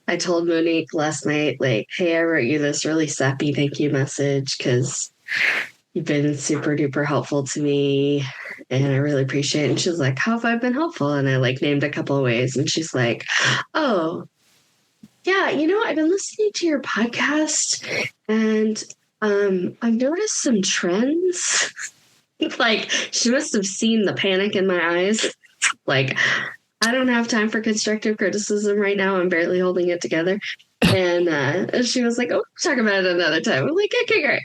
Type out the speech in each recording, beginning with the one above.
I told Monique last night, like, hey, I wrote you this really sappy thank you message because you've been super duper helpful to me and I really appreciate it. And she's like, how have I been helpful? And I like named a couple of ways. And she's like, oh, yeah, I've been listening to your podcast and I've noticed some trends. Like, she must have seen the panic in my eyes. Like, I don't have time for constructive criticism right now. I'm barely holding it together. And she was like, oh, talk about it another time. I'm like, okay, great.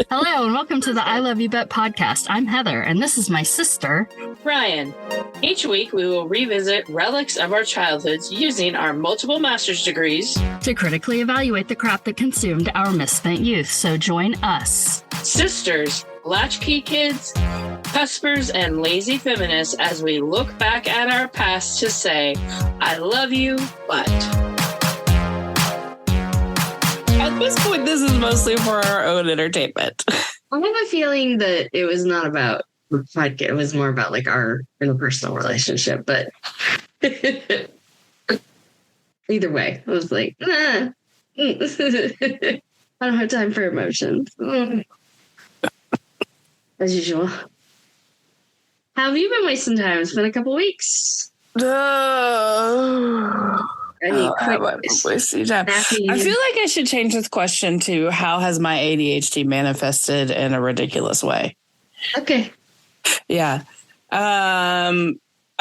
Hello and welcome to the I Love You Bet podcast. I'm Heather and this is my sister, Rian. Each week we will revisit relics of our childhoods using our multiple master's degrees to critically evaluate the crap that consumed our misspent youth. So join us, sisters, latchkey kids, cuspers, and lazy feminists as we look back at our past to say, I love you, but... At this point, this is mostly for our own entertainment. I have a feeling that it was not about the podcast. It was more about like our interpersonal relationship. But either way, I was like, I don't have time for emotions. As usual. How have you been wasting time? It's been a couple weeks. I feel like I should change this question to how has my ADHD manifested in a ridiculous way? Okay. Yeah. I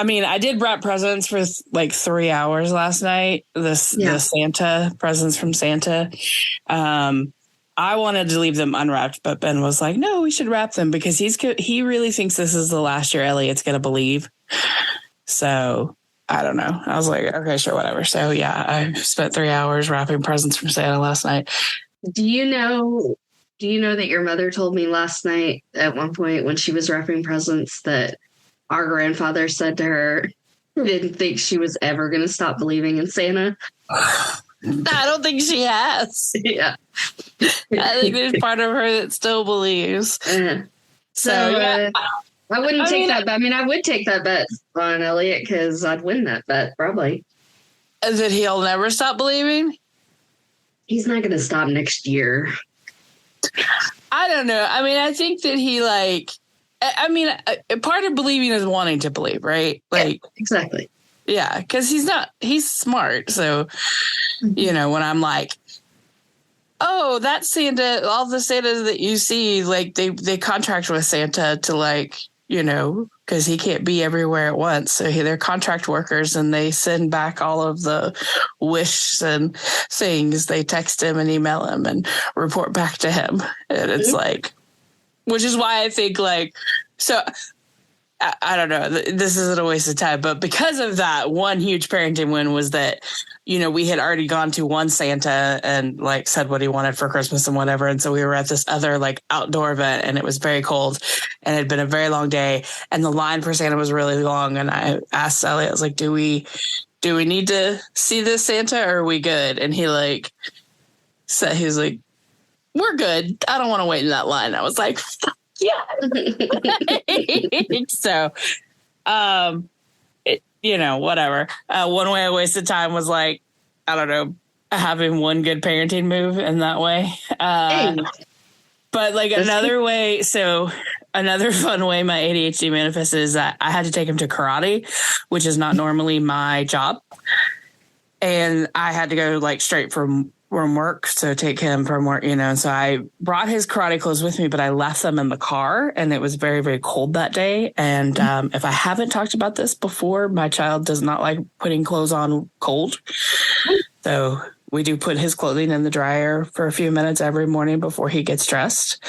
mean, I did wrap presents for like 3 hours last night. The Santa presents from Santa. I wanted to leave them unwrapped, but Ben was like, no, we should wrap them because he really thinks this is the last year Elliot's going to believe. So I don't know. I was like, okay, sure, whatever. So yeah, I spent 3 hours wrapping presents from Santa last night. Do you know that your mother told me last night at one point when she was wrapping presents that our grandfather said to her he didn't think she was ever going to stop believing in Santa? I don't think she has. Yeah. I think there's part of her that still believes. So yeah. I wouldn't take that bet. I mean, I would take that bet on Elliot because I'd win that bet, probably. That he'll never stop believing? He's not going to stop next year. I don't know. I mean, I think that he part of believing is wanting to believe, right? Like, yeah, exactly. Yeah, because he's smart. So, when I'm like, oh, that Santa, all the Santas that you see, like they contract with Santa to because he can't be everywhere at once. So they're contract workers and they send back all of the wishes and things. They text him and email him and report back to him. And it's like, which is why I think so I don't know, this isn't a waste of time, but because of that, one huge parenting win was that, we had already gone to one Santa and said what he wanted for Christmas and whatever. And so we were at this other outdoor event and it was very cold and it had been a very long day and the line for Santa was really long. And I asked Elliot, I was like, do we need to see this Santa or are we good? And he said, he was like, we're good. I don't want to wait in that line. I was like, fuck yeah. So, whatever. One way I wasted time was I don't know, having one good parenting move in that way. But another way, so another fun way my ADHD manifested is that I had to take him to karate, which is not normally my job. And I had to go straight from work, so take him from work, and so I brought his karate clothes with me, but I left them in the car and it was very, very cold that day. And if I haven't talked about this before, my child does not like putting clothes on cold. So we do put his clothing in the dryer for a few minutes every morning before he gets dressed.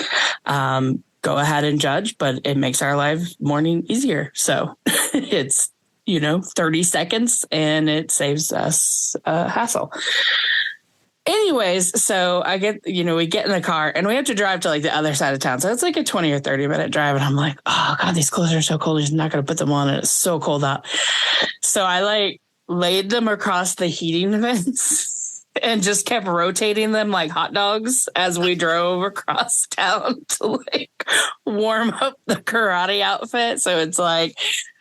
Go ahead and judge, but it makes our morning easier. So it's, 30 seconds and it saves us hassle. Anyways, so I get, we get in the car and we have to drive to the other side of town. So it's a 20 or 30 minute drive. And I'm like, oh God, these clothes are so cold. He's not going to put them on. And it's so cold out. So I laid them across the heating vents and just kept rotating them like hot dogs as we drove across town to warm up the karate outfit. So it's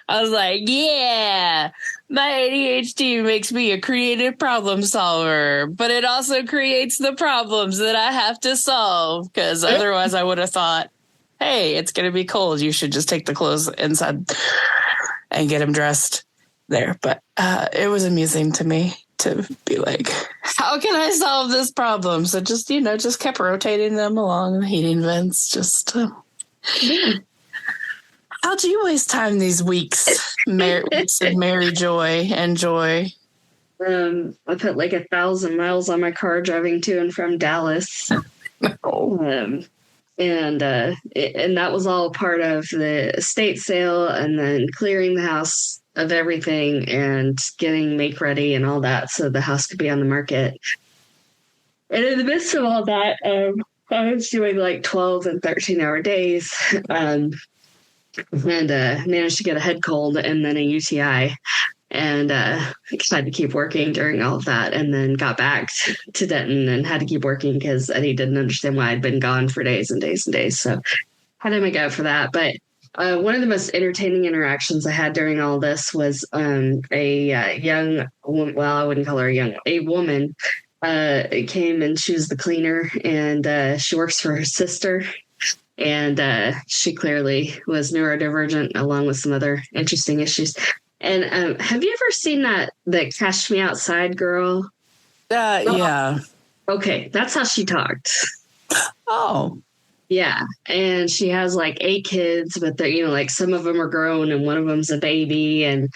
I was like, yeah, my ADHD makes me a creative problem solver, but it also creates the problems that I have to solve, because otherwise I would have thought, hey, it's going to be cold. You should just take the clothes inside and get them dressed there. But it was amusing to me to be like, how can I solve this problem? So just, just kept rotating them along the heating vents. Just, how'd you waste time these weeks? Weeks of merry joy and joy. I put like 1,000 miles on my car driving to and from Dallas. And that was all part of the estate sale, and then clearing the house of everything and getting make ready and all that so the house could be on the market. And in the midst of all that, I was doing like 12 and 13-hour days, and managed to get a head cold and then a UTI. And had to keep working during all of that, and then got back to Denton and had to keep working because Eddie didn't understand why I'd been gone for days and days and days. So had to make up for that. But one of the most entertaining interactions I had during all this was a young woman, well, I wouldn't call her a woman, came and she was the cleaner, and she works for her sister. And she clearly was neurodivergent along with some other interesting issues. And have you ever seen that Cash Me Outside girl? Yeah. Okay, that's how she talked. Oh. Yeah, and she has like 8 kids, but they're, like some of them are grown and one of them's a baby. And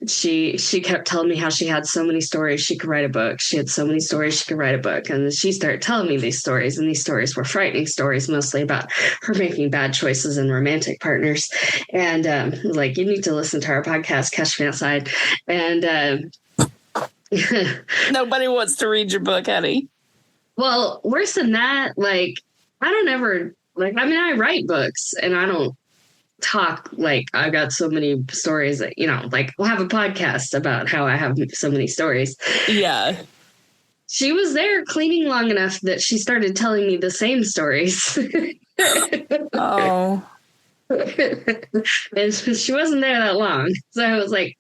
she kept telling me how she had so many stories she could write a book. She had so many stories she could write a book. And she started telling me these stories, and these stories were frightening stories, mostly about her making bad choices in romantic partners. And like, you need to listen to our podcast, Catch Me Outside. And nobody wants to read your book, honey. Well, worse than that, like, I don't ever, like, I mean, I write books and I don't talk like I've got so many stories that, like, we'll have a podcast about how I have so many stories. Yeah. She was there cleaning long enough that she started telling me the same stories. Oh. And she wasn't there that long. So I was like,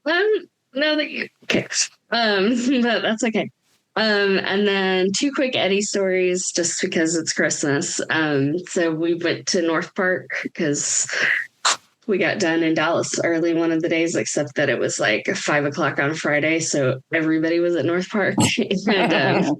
no, okay. But that's okay. And then 2 quick Eddie stories, just because it's Christmas. So we went to North Park because we got done in Dallas early one of the days, except that it was like 5 o'clock on Friday. So everybody was at North Park. And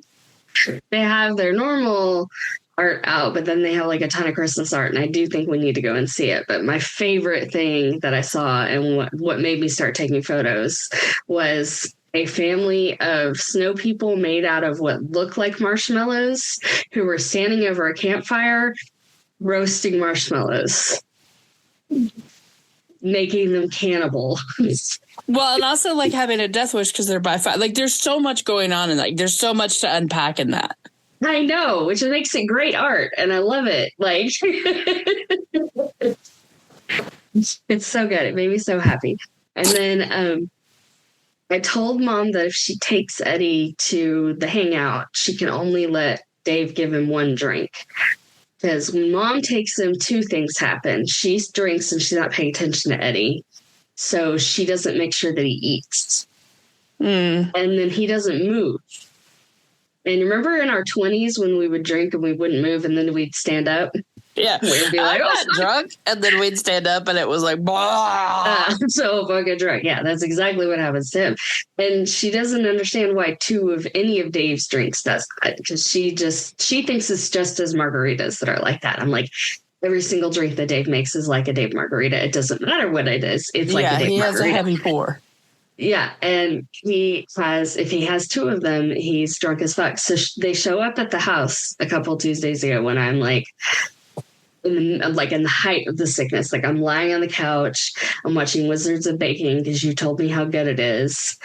they have their normal art out, but then they have like a ton of Christmas art. And I do think we need to go and see it. But my favorite thing that I saw, and what made me start taking photos, was a family of snow people made out of what looked like marshmallows, who were standing over a campfire roasting marshmallows, making them cannibal. Well, and also like having a death wish because they're by fire. Like, there's so much going on, and like there's so much to unpack in that. I know, which makes it great art, and I love it. Like, it's so good. It made me so happy. And then I told Mom that if she takes Eddie to the hangout, she can only let Dave give him 1 drink. Because when Mom takes him, 2 things happen. She drinks and she's not paying attention to Eddie. So she doesn't make sure that he eats. And then he doesn't move. And remember in our 20s when we would drink and we wouldn't move and then we'd stand up? Yeah. We'd be like, I got drunk, and then we'd stand up and it was like, blah. So fucking drunk. Yeah, that's exactly what happens to him. And she doesn't understand why 2 of any of Dave's drinks does that, because she thinks it's just as margaritas that are like that. I'm like, every single drink that Dave makes is like a Dave margarita. It doesn't matter what it is. It's like a Dave margarita. He has a heavy pour. Yeah, and if he has 2 of them, he's drunk as fuck. So they show up at the house a couple Tuesdays ago when I'm like, in the height of the sickness. Like, I'm lying on the couch, I'm watching Wizards of Baking because you told me how good it is.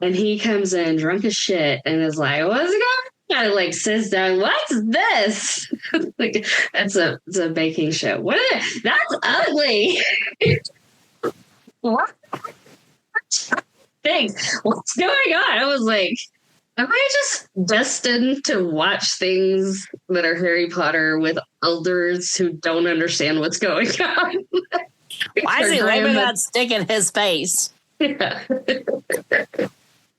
And he comes in drunk as shit and is like, what's going on? Like, sits down, what's this? Like, it's a baking show. What is it? That's ugly. What? Thanks. What's going on? I was like, am I just destined to watch things that are Harry Potter with elders who don't understand what's going on? Why is Our he waving grandma- that stick in his face? Yeah.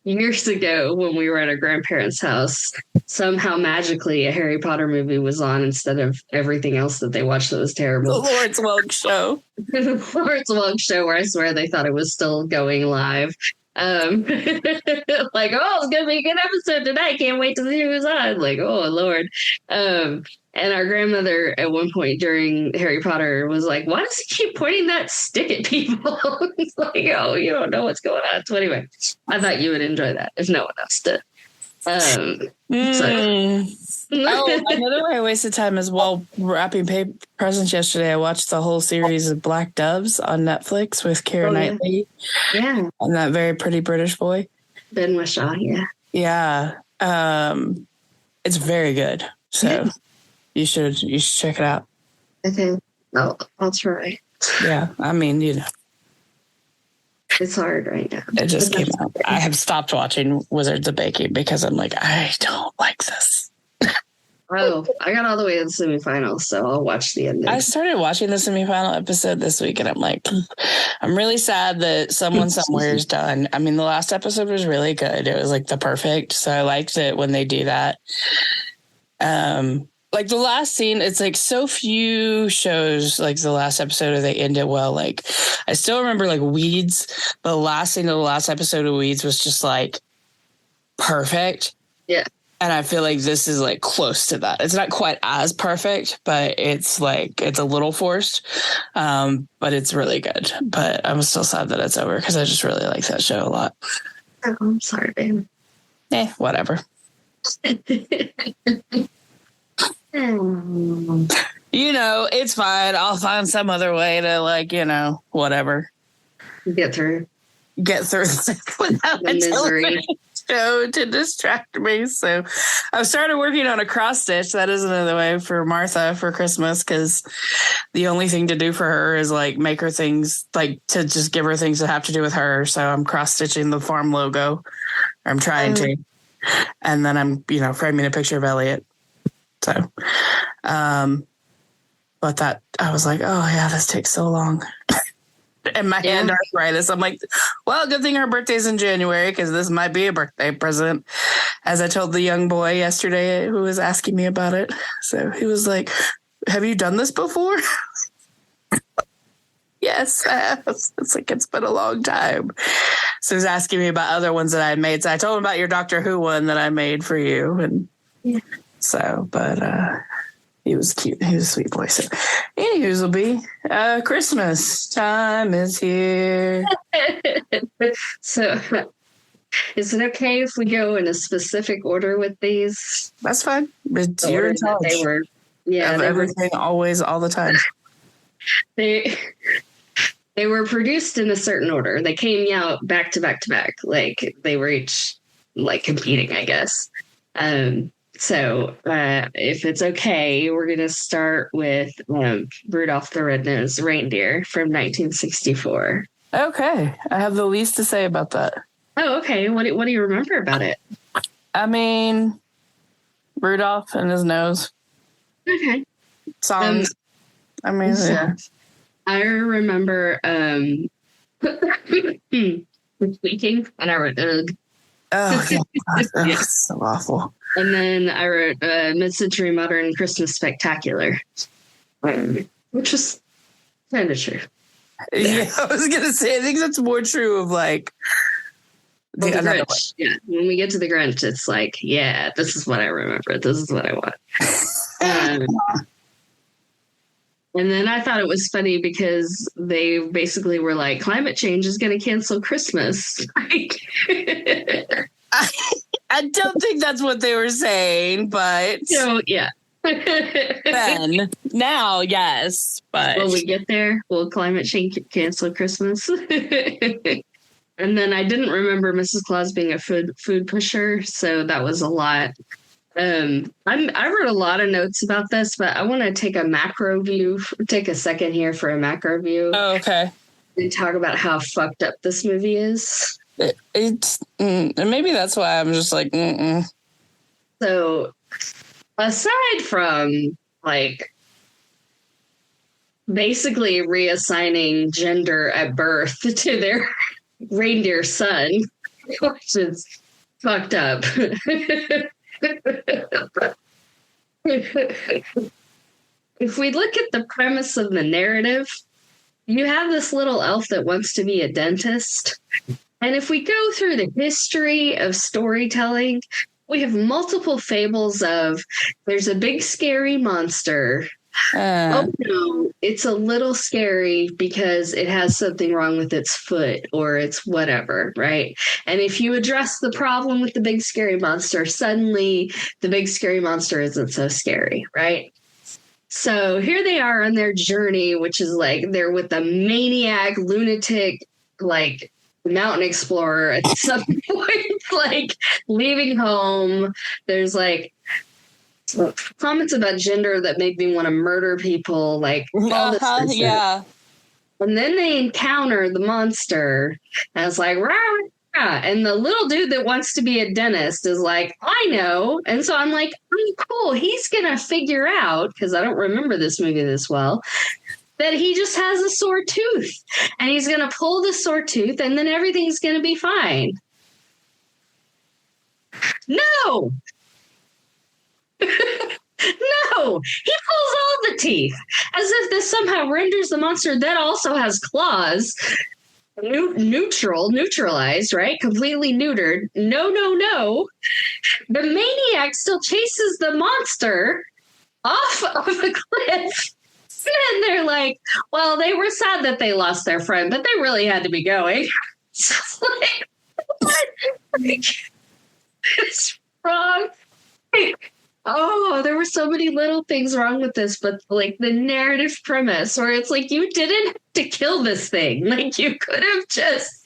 Years ago, when we were at our grandparents' house, somehow magically a Harry Potter movie was on instead of everything else that they watched that was The terrible. Lawrence Welk Show. The Lawrence Welk Show, where I swear they thought it was still going live. Like, oh, it's gonna be a good episode tonight. Can't wait to see who's on. Like, oh Lord. And our grandmother at one point during Harry Potter was like, why does he keep pointing that stick at people? It's like, oh, you don't know what's going on. So anyway, I thought you would enjoy that if no one else did. Oh, another way I wasted time is while wrapping presents yesterday, I watched the whole series of Black Doves on Netflix with Keira Knightley. Yeah. And that very pretty British boy. Ben Whishaw, yeah. Yeah. It's very good. So you should check it out. Okay. I'll try. Yeah. I mean, you know. It's hard right now. It just came out. I have stopped watching Wizards of Baking because I'm like, I don't like this. Oh, I got all the way to the semifinals, so I'll watch the ending. I started watching the semifinal episode this week, and I'm like, I'm really sad that Someone Somewhere is done. I mean, the last episode was really good. It was like the perfect. So I liked it when they do that. Like the last scene, it's like so few shows, like the last episode, they end it well. Like I still remember like Weeds. The last scene of the last episode of Weeds was just like perfect. Yeah. And I feel like this is like close to that. It's not quite as perfect, but it's like, it's a little forced. But it's really good. But I'm still sad that it's over because I just really like that show a lot. Oh, I'm sorry, babe. Whatever. You know, it's fine. I'll find some other way to like, you know, whatever. Get through without the misery. Show to distract me. So I've started working on a cross stitch. That is another way for Martha for Christmas because the only thing to do for her is like make her things, like to just give her things that have to do with her. So I'm cross stitching the farm logo. I'm trying to. And then I'm, you know, framing a picture of Elliot. So, but that I was like, oh yeah, this takes so long. And my hand arthritis. I'm like, well, good thing her birthday's in January because this might be a birthday present. As I told the young boy yesterday who was asking me about it. So he was like, have you done this before? Yes, I have. It's like, it's been a long time. So he's asking me about other ones that I had made. So I told him about your Doctor Who one that I made for you. And so, but he was cute. He was a sweet boy. So anywho's will be Christmas time is here. So is it okay if we go in a specific order with these? That's fine. It's your in charge. They were, of everything, always, all the time. They were produced in a certain order. They came out back to back to back. Like they were each like competing, I guess. So if it's okay, we're going to start with Rudolph the Red-Nosed Reindeer from 1964. Okay. I have the least to say about that. Oh, okay. What do you remember about it? I mean, Rudolph and his nose. Okay. Songs. I mean, yeah. I remember tweaking, and I wrote ugh. Oh, yeah. That's so awful. And then I wrote Mid-Century Modern Christmas Spectacular, which was kind of true. Yeah, I was going to say, I think that's more true of like the Grinch. Yeah, when we get to the Grinch, it's like, yeah, this is what I remember. This is what I want. And then I thought it was funny because they basically were like, climate change is going to cancel Christmas. I don't think that's what they were saying, but so yeah. Then now, yes, but when we get there, will climate change cancel Christmas? And then I didn't remember Mrs. Claus being a food pusher, so that was a lot. I wrote a lot of notes about this, but I want to take a macro view. Take a second here for a macro view. Oh, okay. And talk about how fucked up this movie is. It's and maybe that's why I'm just like. So, aside from like basically reassigning gender at birth to their reindeer son, which is fucked up. If we look at the premise of the narrative, you have this little elf that wants to be a dentist. And if we go through the history of storytelling, we have multiple fables of there's a big scary monster. Oh no, it's a little scary because it has something wrong with its foot or it's whatever, right? And if you address the problem with the big scary monster, suddenly the big scary monster isn't so scary, right? So here they are on their journey, which is like they're with a maniac, lunatic, like mountain explorer at some point, like leaving home. There's like comments about gender that make me want to murder people, like all this business. Yeah. And then they encounter the monster, and it's like, rah, rah. And the little dude that wants to be a dentist is like, I know. And so I'm like, oh, cool. He's gonna figure out, because I don't remember this movie this well, that he just has a sore tooth, and he's gonna pull the sore tooth, and then everything's gonna be fine. No. No, he pulls all the teeth, as if this somehow renders the monster that also has claws neutralized, right? Completely neutered. No, no, no. The maniac still chases the monster off of a cliff. And they're like, well, they were sad that they lost their friend, but they really had to be going. It's just like, what? It's wrong. Oh, there were so many little things wrong with this, but like the narrative premise where it's like, you didn't have to kill this thing. Like you could have just.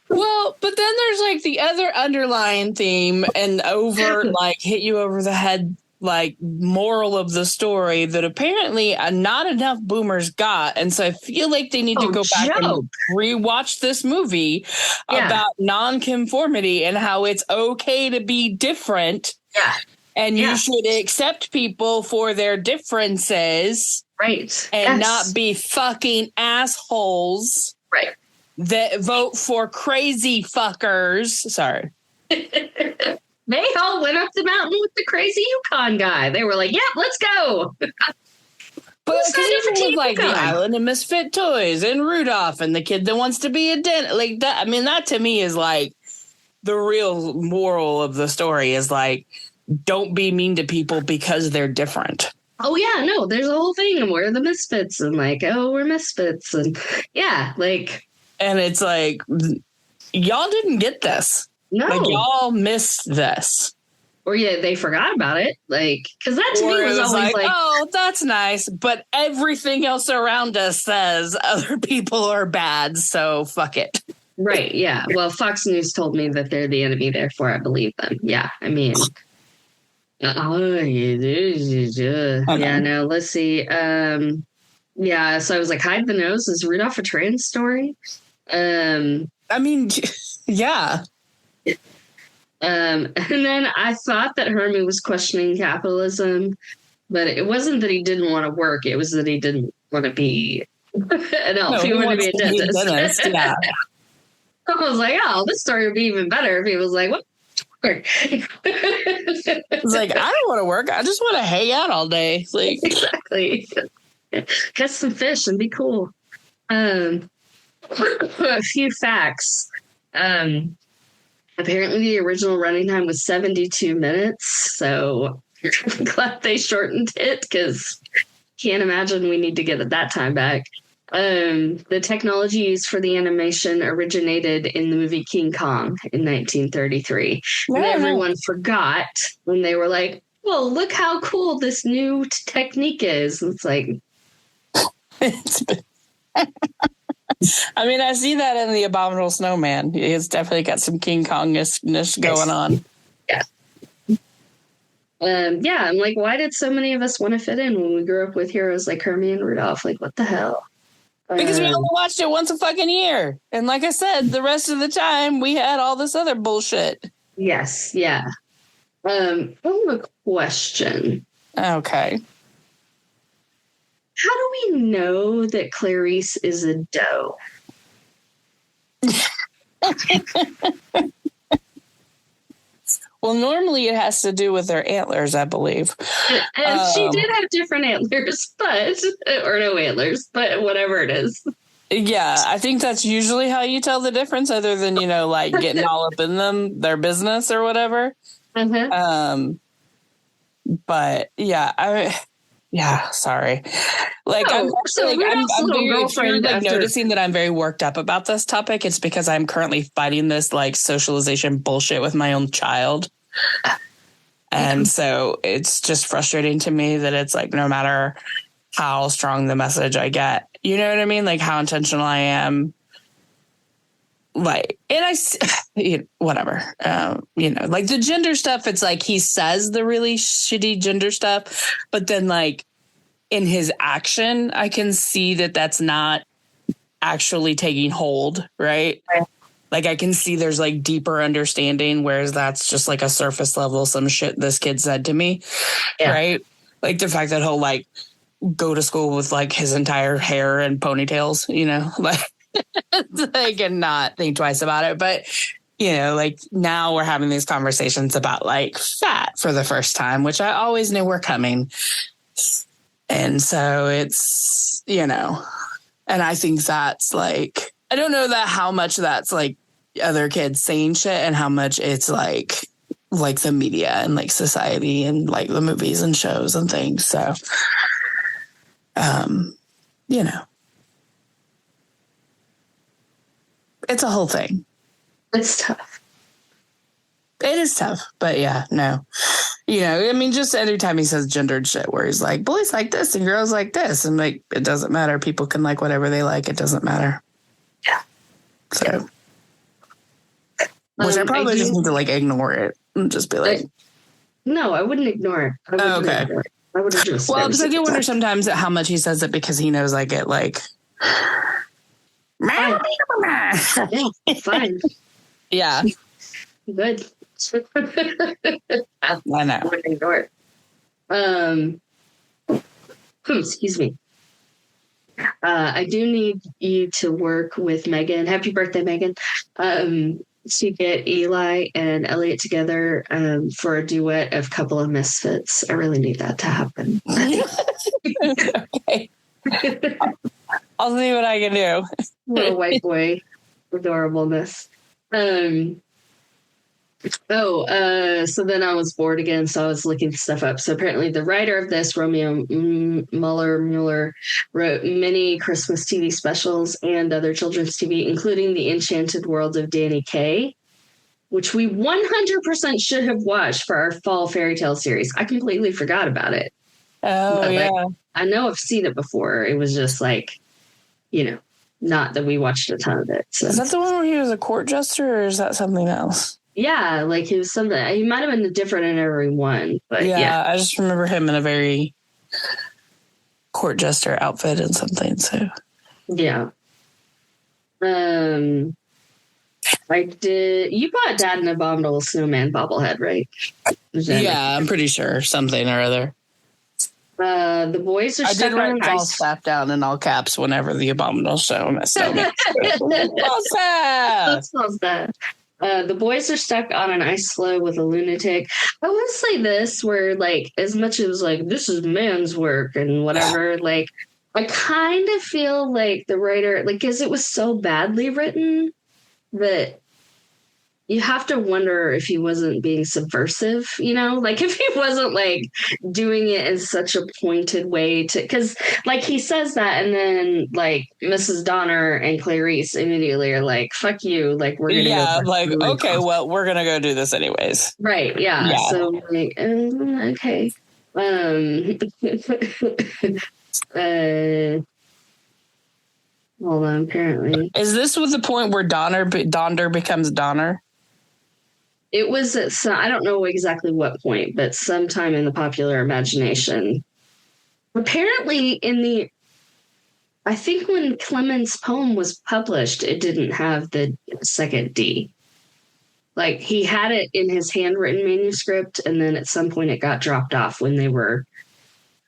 Well, but then there's like the other underlying theme and over like hit you over the head, like moral of the story that apparently not enough boomers got. And so I feel like they need to go back and rewatch this movie about nonconformity and how it's okay to be different. Yeah. And you should accept people for their differences. Right. And not be fucking assholes. Right. That vote for crazy fuckers. Sorry. They all went up the mountain with the crazy Yukon guy. They were like, yeah, let's go. But because even with like the Island of Misfit Toys and Rudolph and the kid that wants to be a dentist, like that, I mean, that to me is like the real moral of the story is like, don't be mean to people because they're different. Oh, yeah, no, there's a whole thing. We're the misfits and like, oh, we're misfits. And yeah, like. And it's like, y'all didn't get this. No. Like, y'all missed this. Or yeah, they forgot about it. Like, because that to me was always like, oh, that's nice. But everything else around us says other people are bad. So fuck it. Right. Yeah. Well, Fox News told me that they're the enemy. Therefore, I believe them. Yeah. I mean. Yeah, no, let's see. Yeah, so I was like, hide the nose. Is Rudolph a trans story? I mean, yeah. And then I thought that Hermie was questioning capitalism, but it wasn't that he didn't want to work. It was that he didn't want to be an elf. He wanted to be a dentist. Yeah. I was like, oh, this story would be even better if he was like, what? It's like, I don't want to work. I just want to hang out all day. Like, exactly. Catch some fish and be cool. A few facts. Apparently the original running time was 72 minutes. So I'm glad they shortened it because can't imagine we need to get that time back. The technology used for the animation originated in the movie King Kong in 1933. Yeah. And everyone forgot when they were like, well, look how cool this new technique is. It's like... I mean, I see that in The Abominable Snowman. It's definitely got some King Kong-ness going on. Yeah. Yeah, I'm like, why did so many of us want to fit in when we grew up with heroes like Hermie and Rudolph? Like, what the hell? Because we only watched it once a fucking year. And like I said, the rest of the time we had all this other bullshit. Yes, yeah. I have a question. Okay. How do we know that Clarice is a doe? Well, normally it has to do with their antlers, I believe. And she did have different antlers, or no antlers, but whatever it is. Yeah, I think that's usually how you tell the difference, other than, like getting all up in their business or whatever. Uh-huh. But yeah, sorry. Like, I'm very, noticing that I'm very worked up about this topic. It's because I'm currently fighting this like socialization bullshit with my own child. And so it's just frustrating to me that it's like, no matter how strong the message I get, you know what I mean? Like how intentional I am. Like, and whatever, like the gender stuff, it's like he says the really shitty gender stuff, but then like in his action, I can see that that's not actually taking hold, right? Like I can see there's like deeper understanding, whereas that's just like a surface level, some shit this kid said to me, right? Like the fact that he'll like go to school with like his entire hair and ponytails, like. Like, and not think twice about it. But, like now we're having these conversations about like fat for the first time, which I always knew were coming. And so it's, and I think that's like, I don't know that how much that's like other kids saying shit and how much it's like the media and like society and like the movies and shows and things. So, it's a whole thing. It's tough. It is tough, but yeah, no. Just every time he says gendered shit where he's like, boys like this and girls like this. And like, it doesn't matter. People can like whatever they like. It doesn't matter. Yeah. So, which I probably just need to like ignore it and just be like. No, I wouldn't ignore it. Okay. I would have just. Well, because I do wonder sometimes at how much he says it because he knows I get like. Fine. Yeah. Good. I know. I wouldn't ignore it. Excuse me. I do need you to work with Megan. Happy birthday, Megan. To get Eli and Elliot together for a duet of Couple of Misfits. I really need that to happen. Okay. I'll see what I can do. Little white boy adorableness. So then I was bored again, so I was looking stuff up. So apparently the writer of this, Romeo Mueller, wrote many Christmas TV specials and other children's TV, including The Enchanted World of Danny Kaye, which we 100% should have watched for our fall fairy tale series. I completely forgot about it. Oh, but, yeah. like, I know I've seen it before. It was just like, not that we watched a ton of it. So. Is that the one where he was a court jester, or is that something else? Yeah, like he was something. He might have been different in every one, but yeah. I just remember him in a very court jester outfit and something. So yeah. I did. You bought Dad an Abominable Snowman bobblehead, right? Yeah, I'm pretty sure something or other. The boys are. I did write all staff down in all caps whenever the Abominable Snowman. The boys are stuck on an ice floe with a lunatic. I will say this, where like as much as like this is man's work and whatever, like I kind of feel like the writer, like, because it was so badly written that you have to wonder if he wasn't being subversive, like if he wasn't like doing it in such a pointed way because like he says that and then like Mrs. Donner and Clarice immediately are like, fuck you. Like we're going to go. Like, okay, well, we're going to go do this anyways. Right. Yeah. So like, okay. Hold on. Apparently. Is this with the point where Donder becomes Donner? It was at some, I don't know exactly what point, but sometime in the popular imagination. Apparently I think when Clement's poem was published, it didn't have the second D. Like he had it in his handwritten manuscript, and then at some point it got dropped off when they were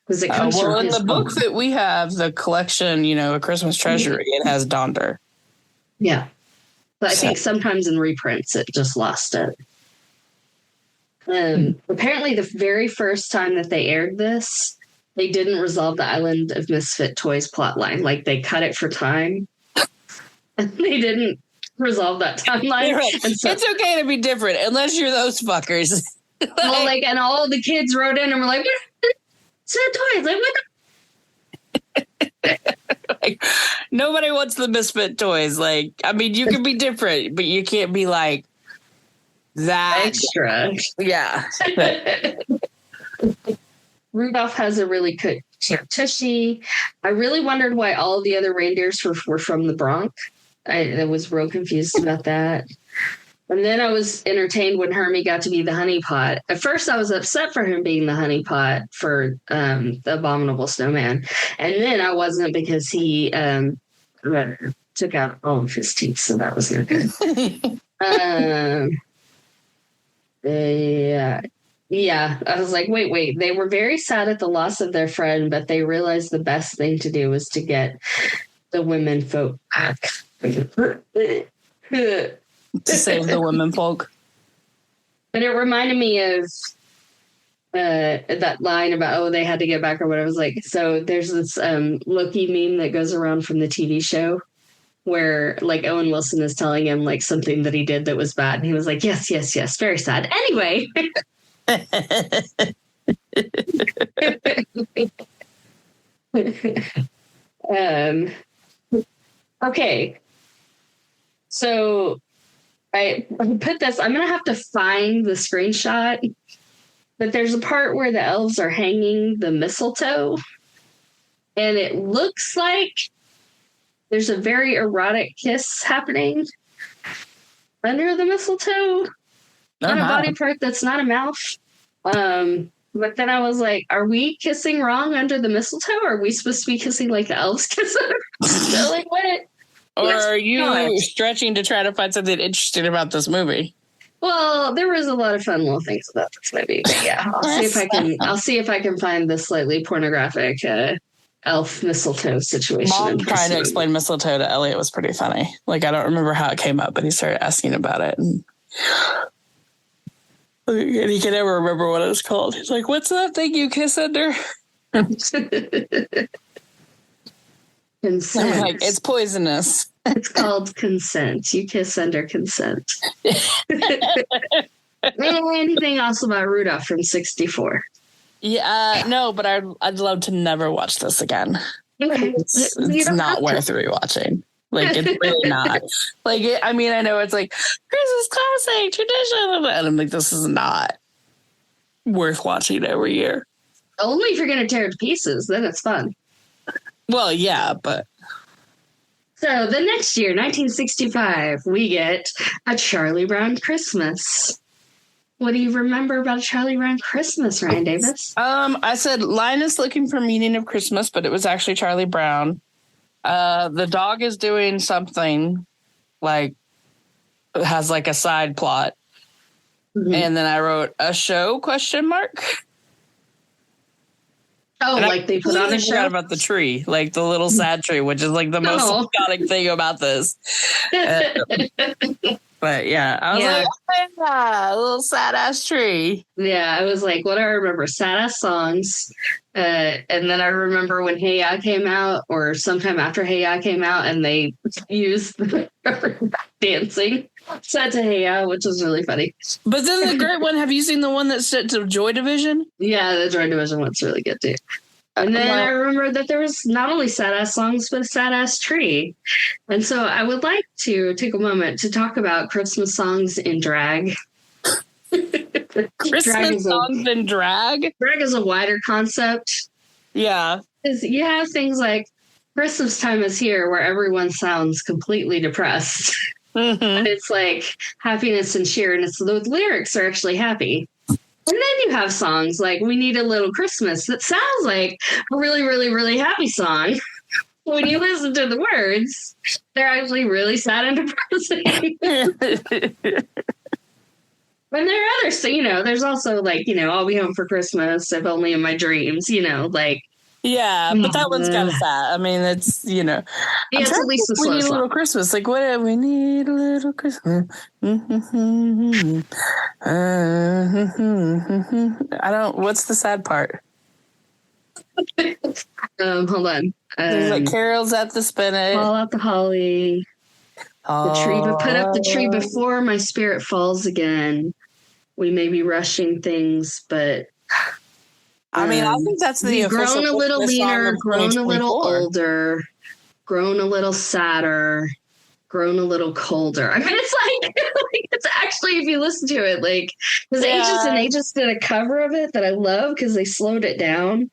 Because it comes from in his the book mom. that we have, the collection, A Christmas Treasury, it has Donder. Yeah. But I think sometimes in reprints it just lost it. Apparently, the very first time that they aired this, they didn't resolve the Island of Misfit Toys plotline. Like, they cut it for time. And they didn't resolve that timeline. Right. And so, it's okay to be different, unless you're those fuckers. and all the kids wrote in and were like, "It's toys. Like, what like, nobody wants the Misfit toys. Like, I mean, you can be different, but you can't be like that extra?" Yeah. Rudolph has a really good tushy. I really wondered why all the other reindeers were from the Bronx. I was real confused about that. And then I was entertained when Hermie got to be the honeypot. At first, I was upset for him being the honeypot for the Abominable Snowman. And then I wasn't, because he took out all of his teeth, so that was not good. Yeah, I was like, wait. They were very sad at the loss of their friend, but they realized the best thing to do was to get the women folk back. To save the women folk. But it reminded me of that line about, they had to get back or whatever. I was like, so there's this Loki meme that goes around from the TV show where like Owen Wilson is telling him like something that he did that was bad. And he was like, yes, very sad. Anyway. Okay. So I put this, I'm going to have to find the screenshot, but there's a part where the elves are hanging the mistletoe, and it looks like there's a very erotic kiss happening under the mistletoe on a body part that's not a mouth. But then I was like, are we kissing wrong under the mistletoe? Or are we supposed to be kissing like the elves kiss? So like, what? Or are you stretching to try to find something interesting about this movie? Well, there was a lot of fun little things about this movie. But yeah, I'll see if I can find the slightly pornographic elf mistletoe situation. Mom trying to explain mistletoe to Elliot was pretty funny. Like, I don't remember how it came up, but he started asking about it, and he can never remember what it was called. He's like, "What's that thing you kiss under?" Consent. I'm like, it's poisonous. It's called consent. You kiss under consent. Anything else about Rudolph from '64? Yeah, no, but I'd love to never watch this again. Okay. It's not worth rewatching. Like, it's really not. Like, I mean, I know it's like Christmas classic tradition, and I'm like, this is not worth watching every year. Only if you're going to tear it to pieces, then it's fun. Well, yeah, but. So the next year, 1965, we get A Charlie Brown Christmas. What do you remember about A Charlie Brown Christmas, Ryan Davis? I said Linus looking for meaning of Christmas, but it was actually Charlie Brown. The dog is doing something like has like a side plot. Mm-hmm. And then I wrote a show ? Oh, and like they put on a show? Forgot about the tree, like the little sad tree, which is like the most iconic thing about this. But yeah, I was like, oh, yeah, a little sad ass tree. Yeah, I was like, what do I remember? Sad ass songs. And then I remember when Hey Ya came out, or sometime after Hey Ya came out, and they used the dancing set to Hey Ya, which was really funny. But then the great one, have you seen the one that's set to Joy Division? Yeah, the Joy Division one's really good too. And then I remember that there was not only sad-ass songs, but a sad-ass tree. And so I would like to take a moment to talk about Christmas songs in drag. Christmas songs in drag? Drag is a wider concept. Yeah. Because you have things like Christmas time is here, where everyone sounds completely depressed. Mm-hmm. But it's like happiness and cheer, and the lyrics are actually happy. And then you have songs like We Need a Little Christmas that sounds like a really, really, really happy song. When you listen to the words, they're actually really sad and depressing. And there are others, so, there's also like, I'll be home for Christmas, if only in my dreams, like. Yeah, but that one's kind of sad. I mean, it's, Yeah, it's at least a we slow need a little song. Christmas. Like, what? We need a little Christmas. I don't. What's the sad part? Hold on. There's like carols at the spinet. Fall out the holly. The tree, but put up the tree before my spirit falls again. We may be rushing things, but. I mean, I think that's the official grown a little Christmas song leaner, of grown a little 2024. older, grown a little sadder, grown a little colder. I mean, it's like it's actually, if you listen to it, like, because Aegis did a cover of it that I love because they slowed it down,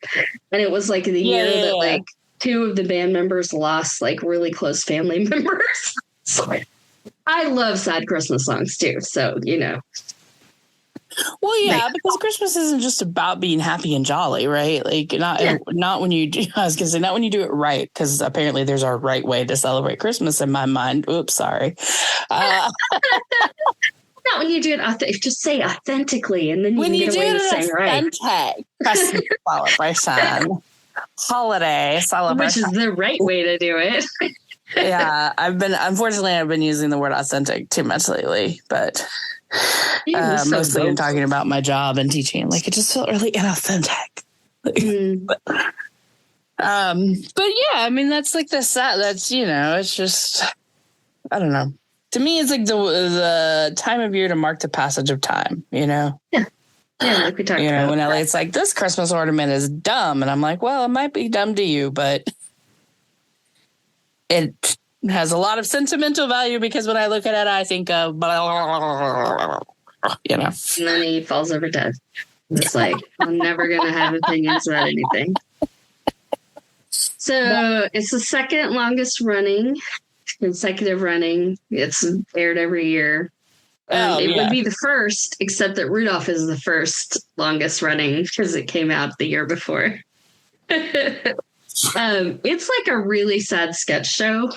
and it was like the year that like two of the band members lost like really close family members. So I love sad Christmas songs too. So Well, yeah, because Christmas isn't just about being happy and jolly, right? Like not when you do, I was gonna say not when you do it right, because apparently there's a right way to celebrate Christmas in my mind. Oops, sorry. Not when you do it, just say authentically, and then when you do get away it with saying right. Christmas celebration, holiday celebration, which is the right way to do it. Yeah, I've been using the word authentic too much lately, but. Mostly in talking about my job and teaching, like it just felt really inauthentic. But yeah, I mean that's like the set. That's it's just I don't know. To me, it's like the time of year to mark the passage of time. Yeah, like we talked about. When Elliot's like, this Christmas ornament is dumb, and I'm like, well, it might be dumb to you, but it has a lot of sentimental value because when I look at it, I think of And then he falls over dead. It's like, I'm never going to have opinions about anything. So it's the second longest running, consecutive running. It's aired every year. It would be the first, except that Rudolph is the first longest running because it came out the year before. It's like a really sad sketch show.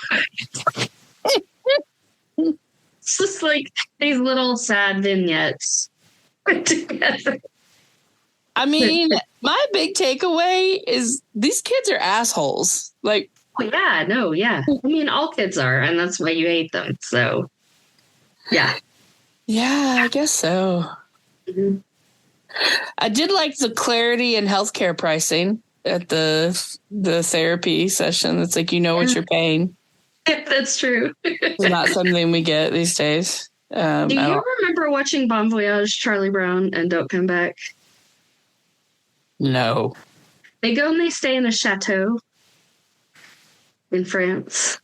It's just like these little sad vignettes put together. I mean, my big takeaway is these kids are assholes. Like, I mean, all kids are, and that's why you hate them. So, yeah, I guess so. Mm-hmm. I did like the clarity in healthcare pricing at the therapy session. It's like, what you're paying. That's true. It's not something we get these days. Do you remember watching Bon Voyage, Charlie Brown, and Don't Come Back? No. They go and they stay in a chateau in France.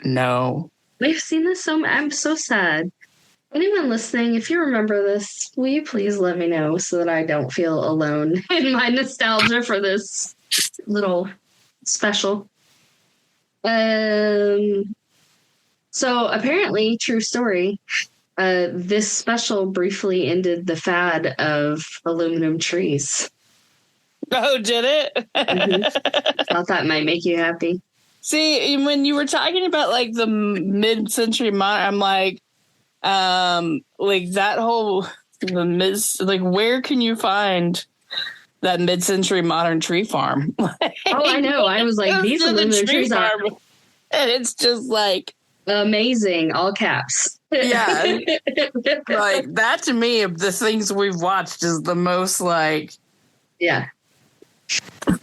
No. We've seen this I'm so sad. Anyone listening, if you remember this, will you please let me know so that I don't feel alone in my nostalgia for this little special. So apparently, true story, this special briefly ended the fad of aluminum trees. Oh, did it? Mm-hmm. Thought that might make you happy. See, when you were talking about like the mid-century I'm like that whole where can you find that mid-century modern tree farm? I know. I was like, these aluminum trees are, and it's just like amazing, all caps. Yeah, like that to me of the things we've watched is the most like, yeah. What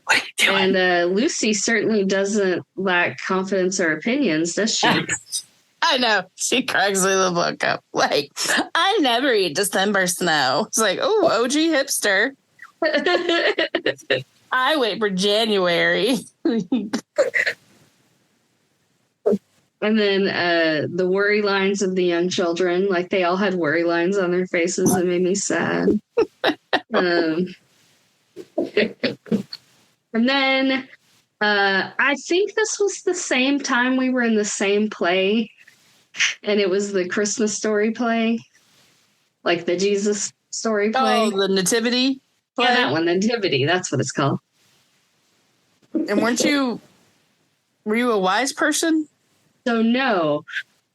are you doing? And Lucy certainly doesn't lack confidence or opinions, does she? I know. She cracks me the book up. Like, I never eat December snow. It's like, oh, OG hipster. I wait for January. And then the worry lines of the young children, like they all had worry lines on their faces. It made me sad. And then I think this was the same time we were in the same play. And it was the Christmas story play, like the Jesus story play. Oh, the Nativity play? Yeah, that one, Nativity. That's what it's called. And were you a wise person? So no,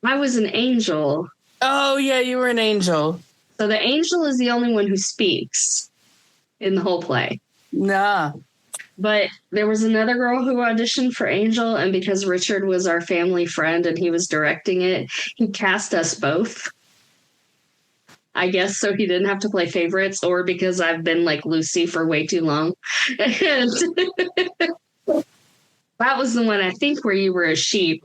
I was an angel Oh, yeah, you were an angel. So the angel is the only one who speaks in the whole play. Nah. But there was another girl who auditioned for Angel, and because Richard was our family friend and he was directing it, he cast us both. I guess so he didn't have to play favorites, or because I've been like Lucy for way too long. And that was the one, I think, where you were a sheep.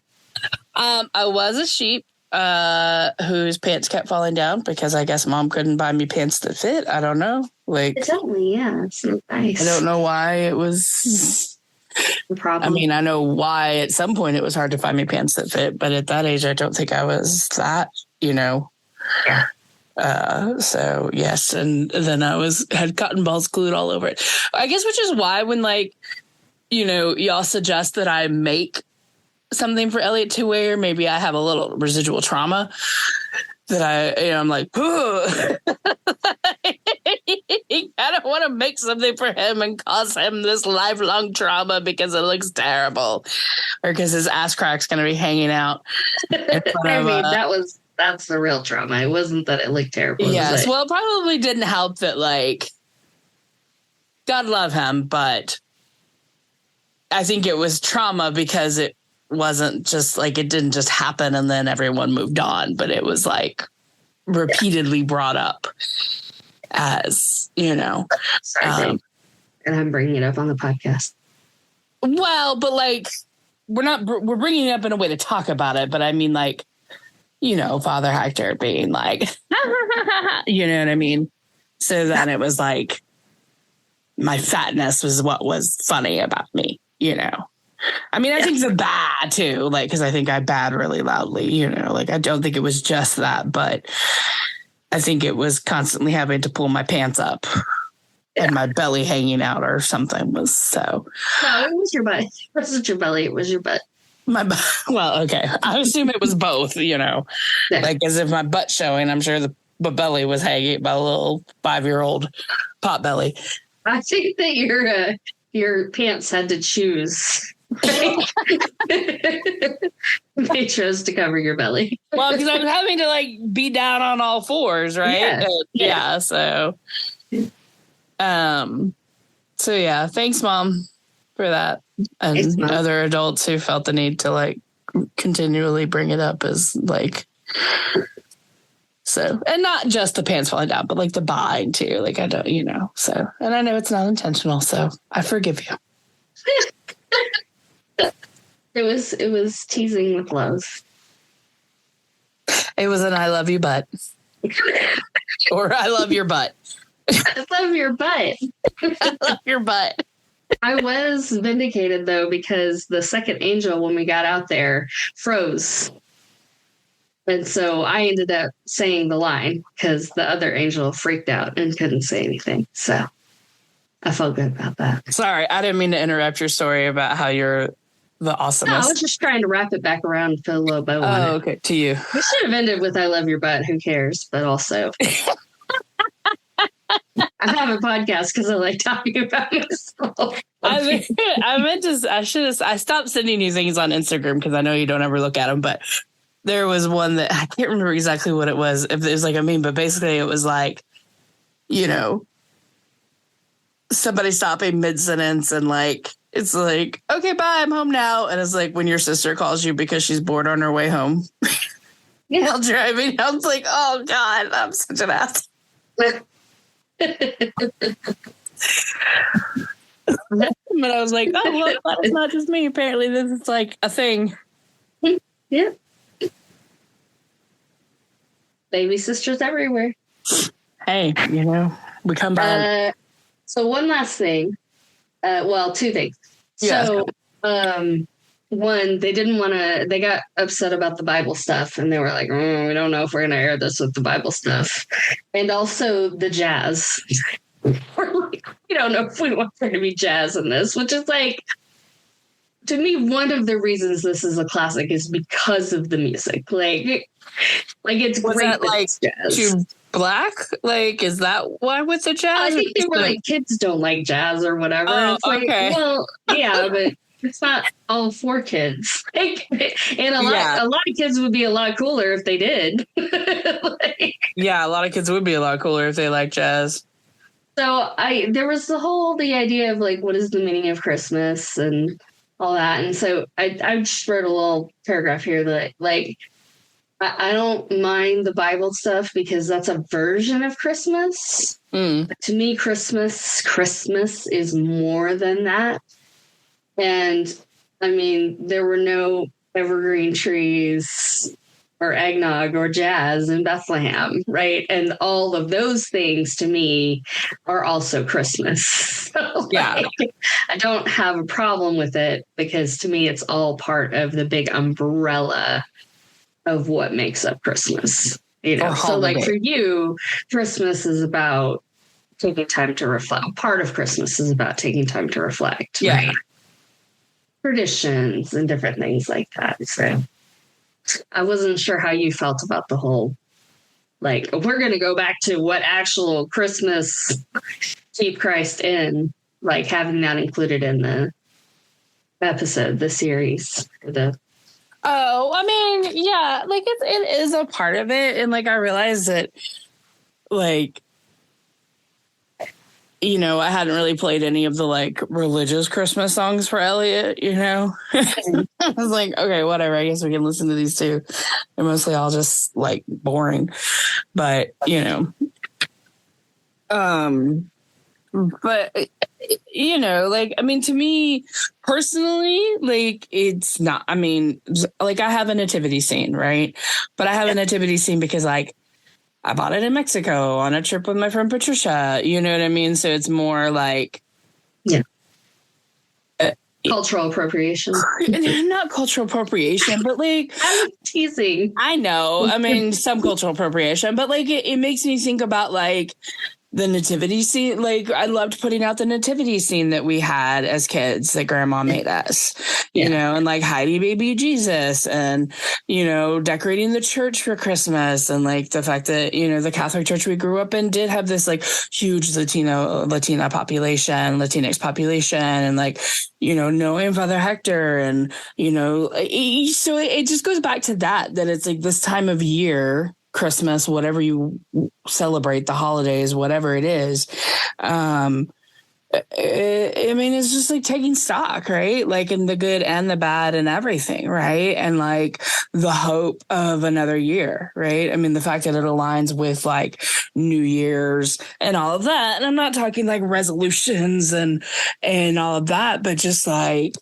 I was a sheep whose pants kept falling down because I guess mom couldn't buy me pants that fit. I don't know. Like, Exactly, yeah. It's not nice. I don't know why it was the problem. I mean, I know why at some point it was hard to find me pants that fit, but at that age, I don't think I was that, Yeah. So yes, and then I had cotton balls glued all over it. I guess, which is why when y'all suggest that I make something for Elliot to wear, maybe I have a little residual trauma that I'm like, I don't want to make something for him and cause him this lifelong trauma because it looks terrible or because his ass crack's going to be hanging out. I mean, that's the real trauma. It wasn't that it looked terrible. Yes. Well, it probably didn't help that, God love him, but I think it was trauma because it wasn't just it didn't just happen and then everyone moved on, but it was repeatedly brought up as, Sorry, and I'm bringing it up on the podcast. Well, but we're bringing it up in a way to talk about it, but I mean, Father Hector being you know what I mean? So then it was my fatness was what was funny about me, I mean, I think the bad too, because I think I bad really loudly, I don't think it was just that, but I think it was constantly having to pull my pants up and my belly hanging out or something was so. No, it was your butt. It wasn't your belly. It was your butt. Well, okay. I assume it was both, as if my butt showing, I'm sure the belly was hanging by a little 5-year-old pot belly. I think that your pants had to choose. They chose to cover your belly. Well, because I was having to be down on all fours, right? Yeah. So yeah. Thanks, Mom, for that, and Thanks, Mom. Other adults who felt the need to continually bring it up as so, and not just the pants falling down, but the bind too. I don't, so, and I know it's not intentional, so I forgive you. It was teasing with love. It was an I love you butt. Or I love your butt. I love your butt. I love your butt. I was vindicated though, because the second angel, when we got out there, froze. And so I ended up saying the line because the other angel freaked out and couldn't say anything. So I felt good about that. Sorry, I didn't mean to interrupt your story about how you're the awesomest. No, I was just trying to wrap it back around and put a little bow on it. Okay. To you. We should have ended with I love your butt. Who cares? But also, I have a podcast because I like talking about myself. I stopped sending you things on Instagram because I know you don't ever look at them, but there was one that I can't remember exactly what it was. If it was a meme, but basically it was somebody stopping mid-sentence and it's okay, bye, I'm home now. And it's when your sister calls you because she's bored on her way home. Yeah. While driving. I was oh God, I'm such an ass. But I was oh, well, that's not just me. Apparently this is a thing. Yeah. Baby sisters everywhere. Hey, we come by. So one last thing. Two things. Yeah. So, one, they got upset about the Bible stuff, and they were we don't know if we're going to air this with the Bible stuff. And also the jazz. We're we don't know if we want there to be jazz in this, which is to me, one of the reasons this is a classic is because of the music. It's was great. That jazz. Too black? Is that why with the jazz? I think they were kids don't like jazz or whatever. Oh, it's okay. Well, yeah, but it's not all for kids. Like, and Yeah. a lot of kids would be a lot cooler if they did. Like, Yeah, a lot of kids would be a lot cooler if they like jazz. so there was the idea of like, what is the meaning of Christmas and all that. And so I just wrote a little paragraph here that like, I don't mind the Bible stuff because that's a version of Christmas. Mm. To me, Christmas is more than that. And I mean, there were no evergreen trees or eggnog or jazz in Bethlehem, right? And all of those things to me are also Christmas. So, Yeah. I don't have a problem with it because to me, it's all part of the big umbrella of what makes up Christmas. You know, so like for you, Christmas is about taking time to reflect. Part of Christmas is about taking time to reflect. Yeah. Right? Traditions and different things like that. So I wasn't sure how you felt about the whole, like, we're going to go back to what actual Christmas keep Christ in, like having that included in the episode, the series, Oh, I mean, yeah, like it is a part of it. And like, I realized that, like, you know, I hadn't really played any of the like religious Christmas songs for Elliot, you know? I was like, okay, whatever. I guess we can listen to these too. They're mostly all just like boring, but you know, but you know, like, I mean, to me personally, like, it's not, I mean, like I have a nativity scene, right? But I have a nativity scene because like I bought it in Mexico on a trip with my friend Patricia, you know what I mean? So it's more like, yeah, cultural appropriation. Not cultural appropriation, but like, I'm teasing. I know, I mean, some cultural appropriation, but like it makes me think about like the nativity scene. Like I loved putting out the nativity scene that we had as kids that grandma made us, you know, and like Heidi baby Jesus and, you know, decorating the church for Christmas. And like the fact that, you know, the Catholic church we grew up in did have this like huge Latina population, Latinx population, and like, you know, knowing Father Hector and, you know, so it just goes back to that it's like this time of year, Christmas, whatever you celebrate, the holidays, whatever it is. I mean, it's just like taking stock, right? Like in the good and the bad and everything, right? And like the hope of another year, right? I mean, the fact that it aligns with like New Year's and all of that. And I'm not talking like resolutions and all of that, but just like,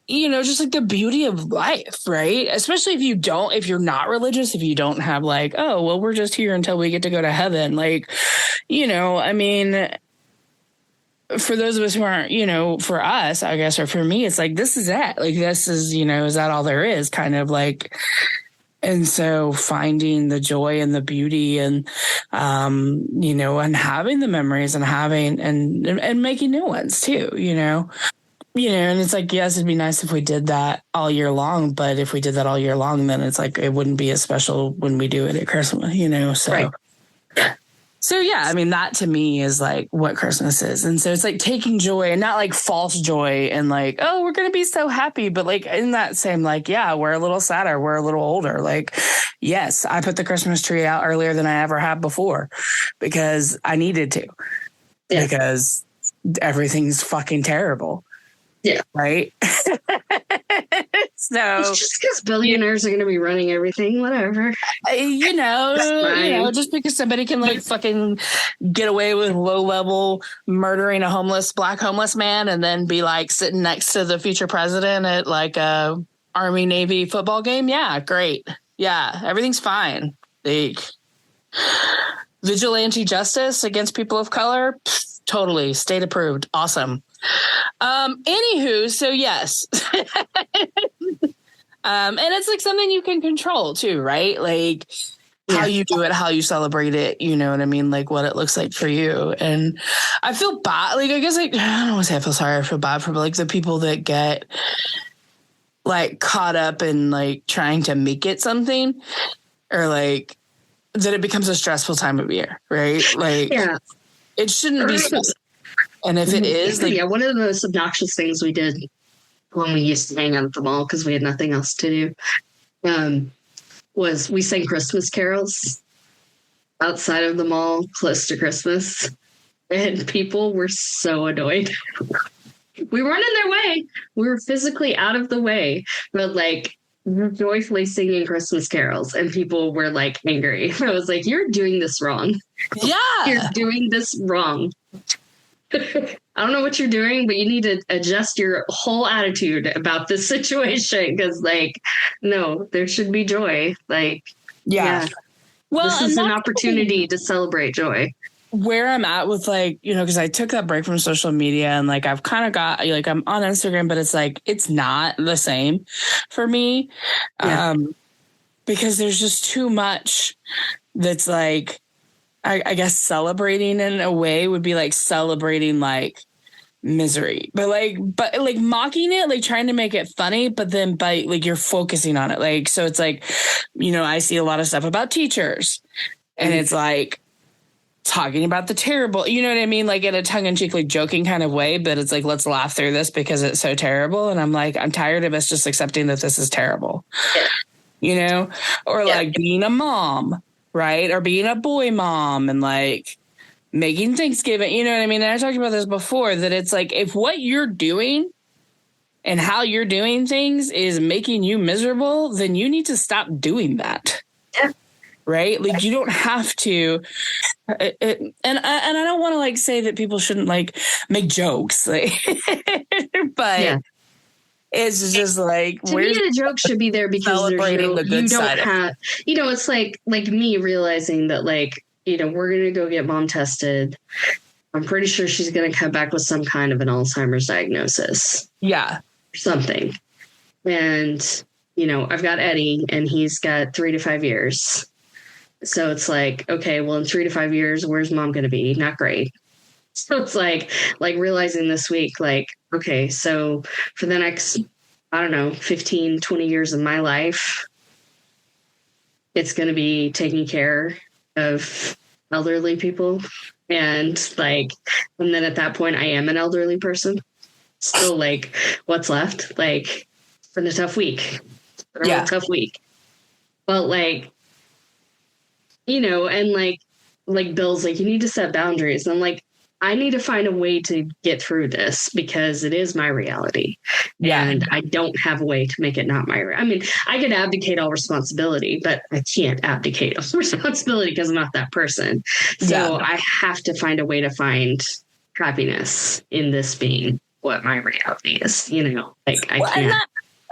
you know, just like the beauty of life, right? Especially if you're not religious, if you don't have like, oh, well, we're just here until we get to go to heaven. Like, you know, I mean, for those of us who aren't, you know, for us, I guess, or for me, it's like, this is it. Like, this is, you know, is that all there is? Kind of like, and so finding the joy and the beauty and, you know, and having the memories and having and making new ones too, you know. You know, and it's like, yes, it'd be nice if we did that all year long. But if we did that all year long, then it's like it wouldn't be as special when we do it at Christmas, you know? So, right. So, yeah, I mean, that to me is like what Christmas is. And so it's like taking joy and not like false joy and like, oh, we're going to be so happy. But like in that same, like, yeah, we're a little sadder. We're a little older. Like, yes, I put the Christmas tree out earlier than I ever have before because I needed to because everything's fucking terrible. Yeah. Right. So it's just because billionaires are going to be running everything, whatever. You know, just because somebody can like fucking get away with low level murdering a black homeless man and then be like sitting next to the future president at like a Army Navy football game. Yeah. Great. Yeah. Everything's fine. Like vigilante justice against people of color. Totally. State approved. Awesome. Anywho, so yes. And it's like something you can control too, right? Like how you do it, how you celebrate it, you know what I mean? Like what it looks like for you. And I feel bad. Like, I guess like, I don't want to say I feel sorry. I feel bad for like the people that get like caught up in like trying to make it something or like that it becomes a stressful time of year, right? Like it shouldn't be stressful. And if it is, like, yeah, one of the most obnoxious things we did when we used to hang out at the mall because we had nothing else to do, was we sang Christmas carols outside of the mall close to Christmas, and people were so annoyed. We weren't in their way. We were physically out of the way, but like joyfully singing Christmas carols, and people were like angry. I was like, "You're doing this wrong. yeah, You're doing this wrong." I don't know what you're doing, but you need to adjust your whole attitude about this situation because, like, no, there should be joy. Like, yeah. Well, this is an opportunity to celebrate joy. Where I'm at with, like, you know, because I took that break from social media and like I've kind of got, like, I'm on Instagram, but it's like it's not the same for me, because there's just too much that's like, I guess celebrating in a way would be like celebrating like misery, but like mocking it, like trying to make it funny, but then by like you're focusing on it. Like, so it's like, you know, I see a lot of stuff about teachers and it's like talking about the terrible, you know what I mean? Like in a tongue in cheek, like joking kind of way, but it's like, let's laugh through this because it's so terrible. And I'm like, I'm tired of us just accepting that this is terrible, you know, or like being a mom. Right. Or being a boy mom and like making Thanksgiving, you know what I mean? And I talked about this before, that it's like, if what you're doing and how you're doing things is making you miserable, then you need to stop doing that. Yeah. Right. Like you don't have to. And I don't want to like say that people shouldn't like make jokes, like, but it's just like, to me, the joke should be there because celebrating the good side of it. You know, it's like me realizing that, like, you know, we're going to go get mom tested. I'm pretty sure she's going to come back with some kind of an Alzheimer's diagnosis. Yeah. Or something. And, you know, I've got Eddie and he's got 3 to 5 years. So it's like, okay, well, in 3 to 5 years, where's mom going to be? Not great. So it's like realizing this week, like, okay, so for the next, I don't know, 15, 20 years of my life, it's going to be taking care of elderly people. And like, and then at that point, I am an elderly person. So like, what's left? Like, for the tough week. For a tough week. But like, you know, and like Bill's like, you need to set boundaries. And I'm like, I need to find a way to get through this because it is my reality. Yeah. And I don't have a way to make it not my reality. I mean, I can abdicate all responsibility, but I can't abdicate all responsibility because I'm not that person. So I have to find a way to find happiness in this being what my reality is, you know, like I can't.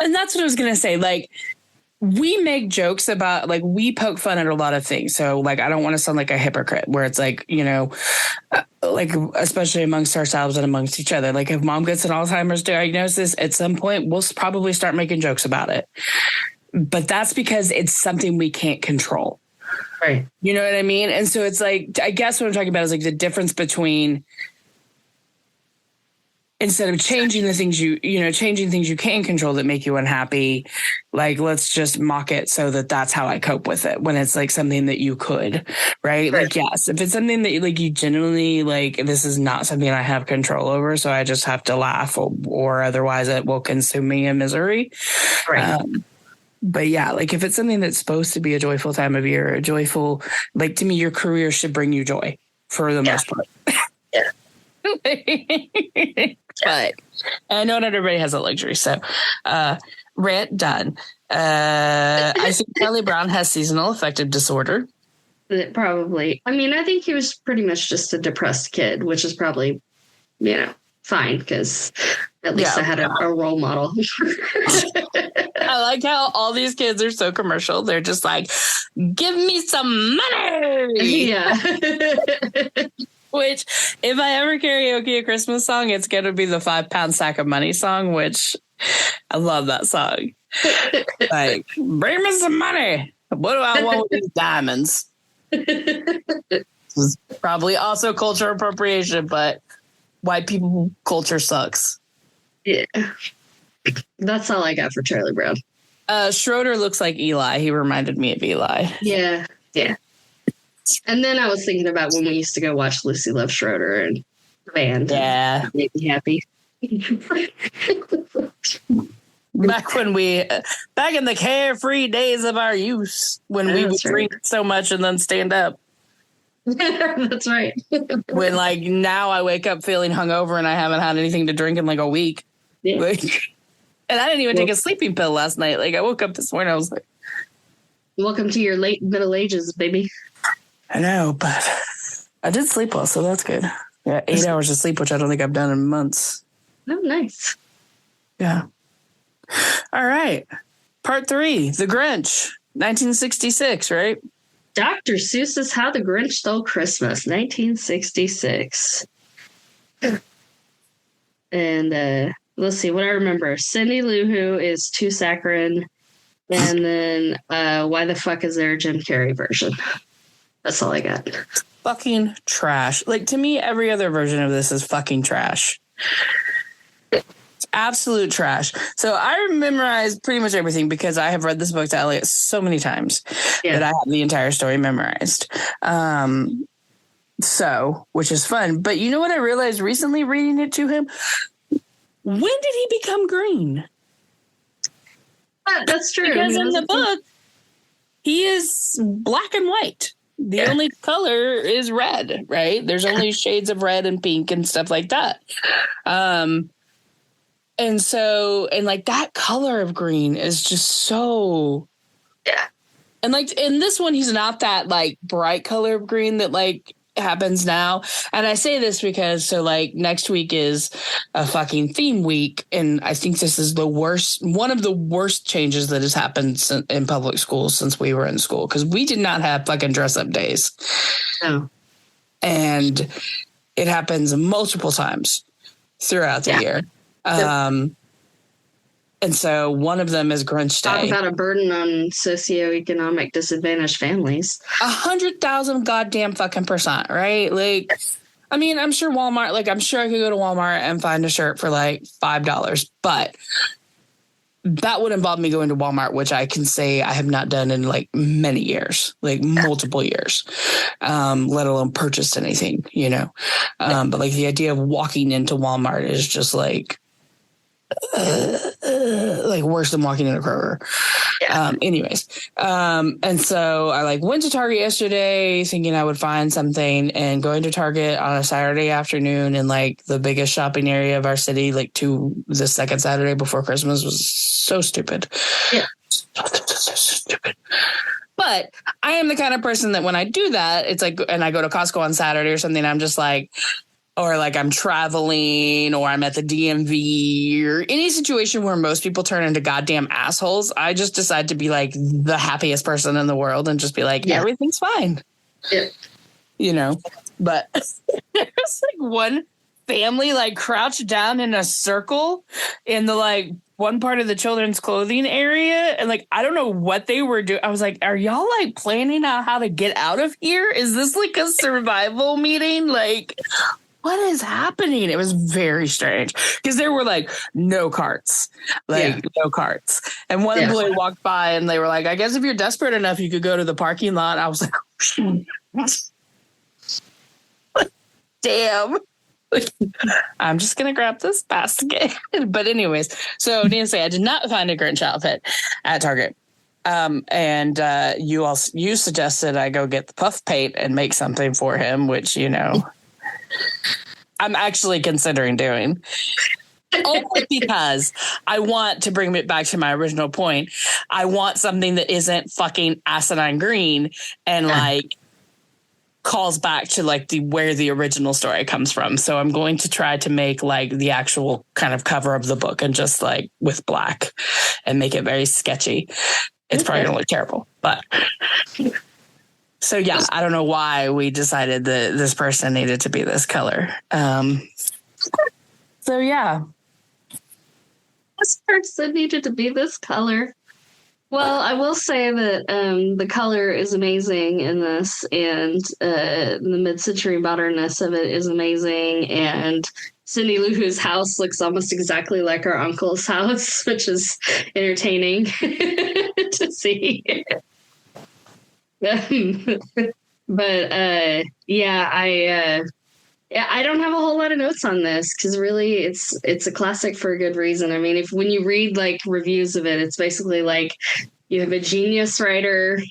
And that's what I was going to say. Like, we make jokes about, like, we poke fun at a lot of things. So, like, I don't want to sound like a hypocrite where it's like, you know, like, especially amongst ourselves and amongst each other. Like, if mom gets an Alzheimer's diagnosis, at some point, we'll probably start making jokes about it. But that's because it's something we can't control. Right. You know what I mean? And so it's like, I guess what I'm talking about is like the difference between, instead of changing the things changing things you can control that make you unhappy, like, let's just mock it so that that's how I cope with it when it's like something that you could, right? Like, yes, if it's something that like you genuinely like, this is not something I have control over, so I just have to laugh or otherwise it will consume me in misery. Right. But yeah, like if it's something that's supposed to be a joyful time of year, a joyful, like to me, your career should bring you joy for the most part. Yeah. But I know not everybody has that luxury. So rant done. I think Charlie Brown has seasonal affective disorder. Probably. I mean, I think he was pretty much just a depressed kid, which is probably, you know, fine because at least I had a role model. I like how all these kids are so commercial. They're just like, give me some money. Yeah. Which, if I ever karaoke a Christmas song, it's going to be the 5-pound sack of money song, which I love that song. Like, bring me some money. What do I want with these diamonds? This is probably also cultural appropriation, but white people culture sucks. Yeah. That's all I got for Charlie Brown. Schroeder looks like Eli. He reminded me of Eli. Yeah. Yeah. And then I was thinking about when we used to go watch Lucy Loves Schroeder, and band. Yeah. Make me happy. Back in the carefree days of our youth, when we would drink so much and then stand up. That's right. When like now I wake up feeling hungover and I haven't had anything to drink in like a week. Yeah. Like, and I didn't even take a sleeping pill last night. Like I woke up this morning, I was like, welcome to your late middle ages, baby. I know, but I did sleep well, so that's good. Yeah, 8 hours of sleep, which I don't think I've done in months. Oh, nice. Yeah. All right. Part 3, The Grinch, 1966, right? Dr. Seuss's How the Grinch Stole Christmas, 1966. And let's see what I remember. Cindy Lou Who is too saccharine. And then why the fuck is there a Jim Carrey version? That's all I got. Fucking trash. Like, to me, every other version of this is fucking trash. It's absolute trash. So I memorized pretty much everything because I have read this book to Elliot so many times that I have the entire story memorized. So, which is fun. But you know what I realized recently reading it to him? When did he become green? That's true. Because in the book, he is black and white. The only color is red, right? There's only shades of red and pink and stuff like that. And like that color of green is just so. Yeah. And like in this one, he's not that like bright color of green that like happens now. And I say this because so like next week is a fucking theme week. And I think this is one of the worst changes that has happened in public schools since we were in school. Because we did not have fucking dress up days. Oh. And it happens multiple times throughout the year. And so one of them is Grinch Day. Talk about a burden on socioeconomic disadvantaged families. 100,000 goddamn fucking %, right? Like, I mean, I'm sure Walmart, like, I'm sure I could go to Walmart and find a shirt for like $5, but that would involve me going to Walmart, which I can say I have not done in like many years, like multiple years, let alone purchased anything, you know? But like the idea of walking into Walmart is just like worse than walking in a Kroger. Anyways. And so I like went to Target yesterday thinking I would find something, and going to Target on a Saturday afternoon in like the biggest shopping area of our city, like to the second Saturday before Christmas, was so stupid. Yeah. So stupid. But I am the kind of person that when I do that, it's like, and I go to Costco on Saturday or something, I'm just like, or like I'm traveling or I'm at the DMV or any situation where most people turn into goddamn assholes, I just decide to be like the happiest person in the world and just be like, everything's fine. Yeah. You know, but there's like one family like crouched down in a circle in the like one part of the children's clothing area. And like, I don't know what they were doing. I was like, are y'all like planning out how to get out of here? Is this like a survival meeting? Like, what is happening? It was very strange because there were like no carts. And one employee walked by and they were like, I guess if you're desperate enough, you could go to the parking lot. I was like, damn. I'm just going to grab this basket. But anyways, so needless to say, I did not find a Grinch outfit at Target. And you suggested I go get the puff paint and make something for him, which, you know, I'm actually considering doing. Only because I want to bring it back to my original point. I want something that isn't fucking asinine green and like calls back to like where the original story comes from. So I'm going to try to make like the actual kind of cover of the book and just like with black and make it very sketchy. It's probably going to look terrible, but so yeah, I don't know why we decided that this person needed to be this color. So yeah. This person needed to be this color. Well, I will say that the color is amazing in this, and the mid-century modernness of it is amazing, and Cindy Lou Who's house looks almost exactly like our uncle's house, which is entertaining to see. But yeah, Yeah, I don't have a whole lot of notes on this because really it's a classic for a good reason. I mean, if when you read like reviews of it, it's basically like you have a genius writer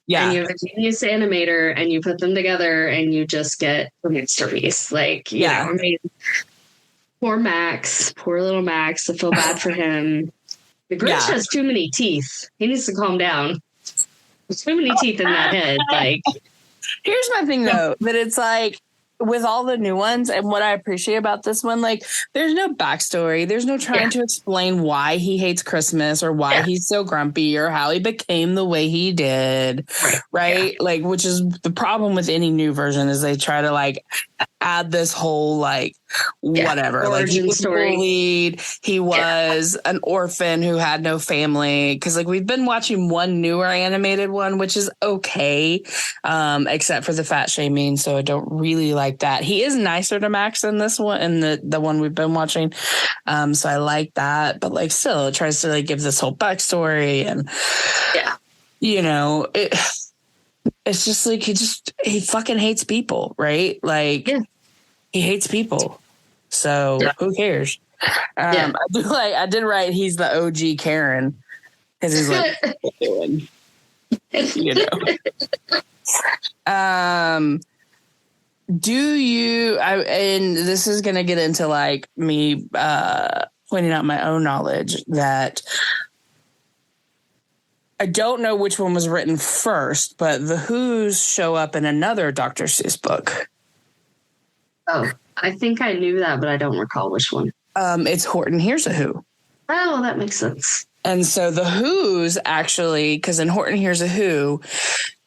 and you have a genius animator and you put them together and you just get a masterpiece. Like, you know, I mean, poor Max, poor little Max. I feel bad for him. The Grinch has too many teeth. He needs to calm down. There's too many teeth in that head. Like, here's my thing though, that it's like, with all the new ones, and what I appreciate about this one, like, there's no backstory. There's no trying to explain why he hates Christmas or why he's so grumpy or how he became the way he did. Right. Yeah. Like, which is the problem with any new version is they try to like add this whole like whatever, like he was bullied. He was an orphan who had no family. Cause like we've been watching one newer animated one, which is okay. Except for the fat shaming. So I don't really like that. He is nicer to Max than this one and the one we've been watching. So I like that, but like still it tries to like give this whole backstory and you know, it's just like he fucking hates people, right? Like he hates people. So who cares? I did write he's the OG Karen because he's like you know. Do you and this is gonna get into like me pointing out my own knowledge that I don't know which one was written first, but the Who's show up in another Dr. Seuss book. Oh, I think I knew that, but I don't recall which one. It's Horton Hears a Who. Oh, that makes sense. And so the Who's actually, because in Horton Hears a Who,